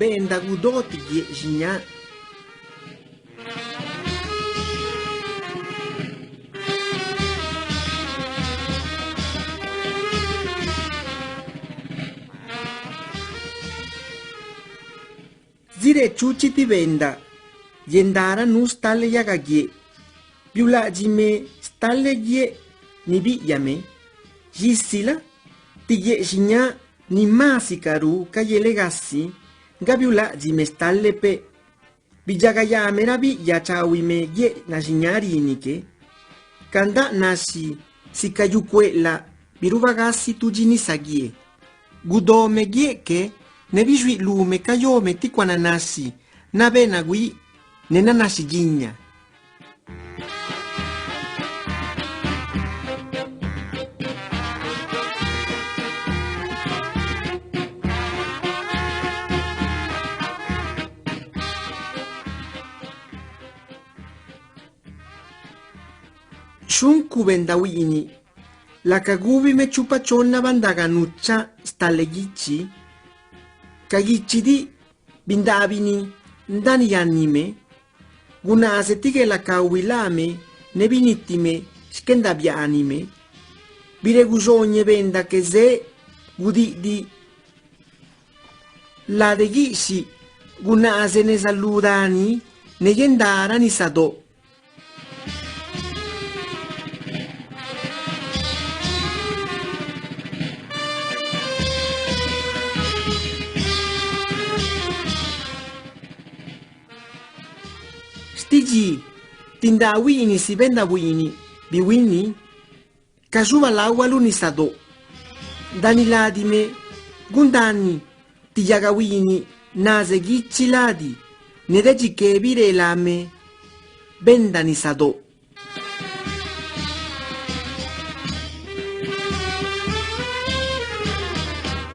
benda gudoti ye jinya. Zire chuchi ti benda, yendara nu stalle yagagie, biula jime stalle ye ni bi yame, jisila ti ye jinya ni masikaru kaye legassi, gabiula jime stalle pe, bijaga merabi ya chawime ye na jinyari inike, kanda nasi sikayukwe la birubagasi tujini sagie, gudome gie ke, ne bijui lume kayome tikwana nasi, na bena gui, ne na nasi ginya. Shunku bendawini, la kagubi me chupachonna bandaganucha stalegici, kagichidi bindabini ndani yanime, guna asetige la kawilame ne binittime skendabianime, bire gusogne benda che ze gudidi la degisi guna asene saludani ne yendara ni sado. Stigi, tinda wini si benda wini, biwini, kasuva l'agua l'unisado. Dani ladime, gundani, tijaga wini, nase gicci ladi, ne regi che vire lame, benda ni sado.